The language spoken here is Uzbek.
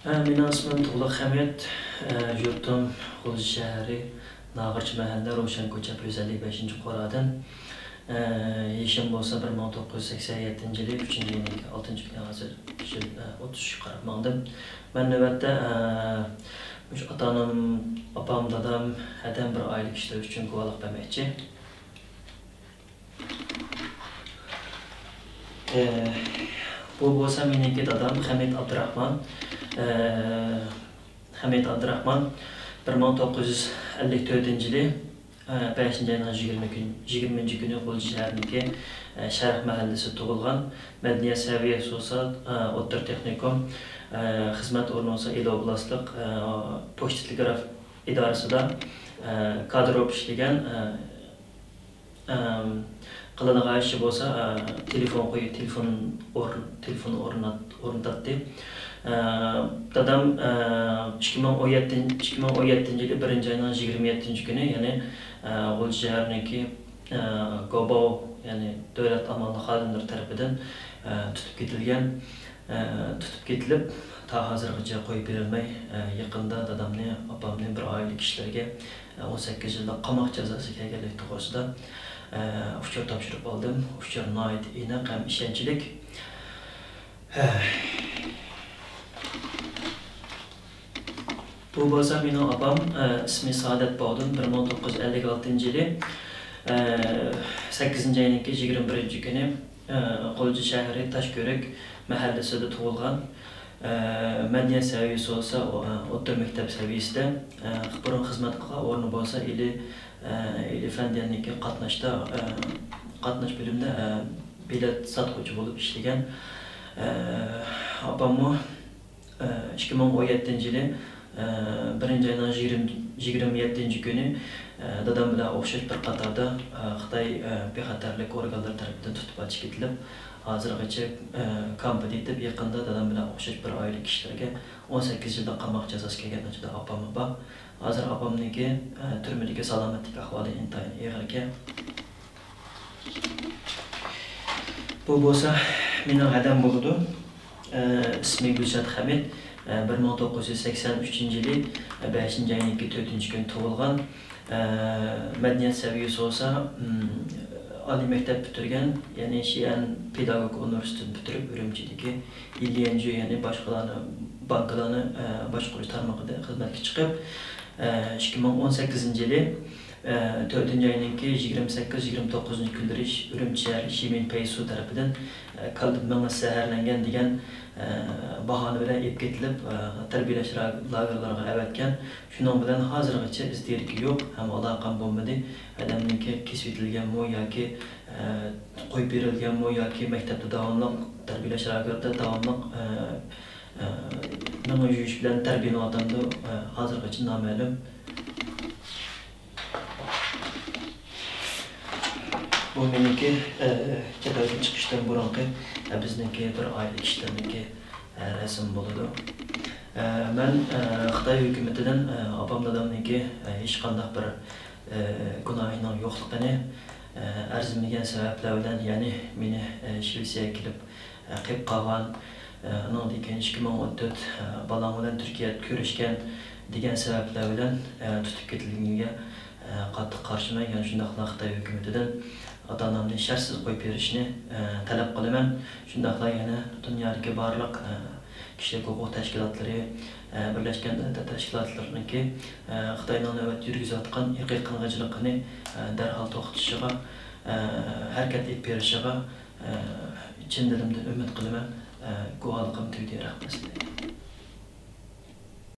Mening ismim Tug'liq Hamid, yurtim G'o'za shahri, Nag'irchi mahalla, Ro'shan ko'cha 155-qoradan. Yashim bo'lsa 1987-yil 3-yilning 6-kundan hozir 30 qarab maqdim. Men navbatda ota-onam, opam, dadam hadam bir oylik ishlar uchun guvohlik bermoqchi. Bu bo'lsa meniki dadam Hamid Abdurahmon. Hamid Abdurahmon 1954-yili 5-ayning 20-kuni G'o'za shahriniki Sharq mahallasi tug'ilgan. Madaniyat saviyasi bo'lsa O'rta texnikum, xizmat o'rni bo'lsa Ilo oblastlik pochta telegraf idorasida kadrop ishlagan. Qiladigan ishi bo'lsa telefon qo'yib telefon o'rnatdi. Dadam 2017-yili 1-ayning 27-kuni, ya'ni G'o'za shahriniki Gobo, ya'ni davlat amalli xodimlari tomonidan tutib ketilib, ta hozirgacha qo'yib berilmay, yaqinda dadamni, opamni bir oylik ishlarga 18 yillik qamoq jazosi kelganligi to'g'risida uchur topshirib oldim. Uchur nihoyat aniq ham ishonchlik. Bu bo'lsa mening opam ismi Saodat Bog'dun 1956-yili 8-ayning 21-kuni G'o'za shahri Toshko'rak mahallasida tug'ilgan. Madaniyat saviyasi bo'lsa o'rta maktab saviyasida, burun xizmat qilgan o'rni bo'lsa ili fandaniki qatnash bo'limida bilet sotuvchi bo'lib ishlagan. Opamni 2017-yili 1-ayning 27-kuni dadam bilan o'xshash bir qatorda Xitoy bexatarlik organlari tomonidan tutib ketilib, hozirgacha kampida etib, yaqinda dadam bilan o'xshash bir oylik ishlarga 18 yilda qamoq jazosi kelganida opam bor. Hozir opamniki turmadagi salomatlik ahvoli intayin og'ir ekan. Bu bo'lsa mening hadam bo'ldi. Ismi Gulshat Hamid. 1983-yili 5-ayning 4-kuni tug'ilgan. Madaniyat saviyasi bo'lsa oliy maktab bitirgan, ya'ni Xi'an pedagog universitetini bitirib, Urumchidagi Ilyanju, ya'ni bankalarni boshqarish tarmog'ida xizmatga chiqib, 2018-yili 4-ayning 28-29 kunlari Urumchi shahri Shimin Paysu tomonidan qalb menga zaharlangan degan bahona bilan olib ketilib, tarbiyalash lagerlariga avatgan. Shuning bilan hozirgacha izdirki yo'q, ham aloqam bo'lmadi. Adamniki kesib etilganmi yoki qo'yib berilganmi yoki maktabda davomli tarbiyalash lagerida davomli nima yuvish bilan tarbiyalanayotganda hozirgacha noma'lum. Bu meniki chetga chiqishdan burungi bizniki bir oylik ishlarniki rasm bo'ladi. Men Xitoy hukumatidan opam dadamniki hech qanday bir gunohining yo'qligini arzimagan sabablar bilan, ya'ni meni Shvetsiyaga kelib qilib qolgan, undan keyin 2014 bolam bilan Turkiyada ko'rishgan degan sabablar bilan tutib ketilganiga qattiq qarshiman. Ya'ni shundaqla Xitoy hukumatidan ota-onamni shartsiz qo'yib berishni talab qilaman. Shundaqla yana dunyodagi barliq kishilik huquq tashkilotlari, Birlashgan Davlatlar Tashkilotlarininki Xitoyning navbat yurgizayotgan irqiy qirg'inchilikni darhol to'xtatishiga harakat etib berishiga chin dilimdan umid qilaman. Guvohligim tugdi, rahmat.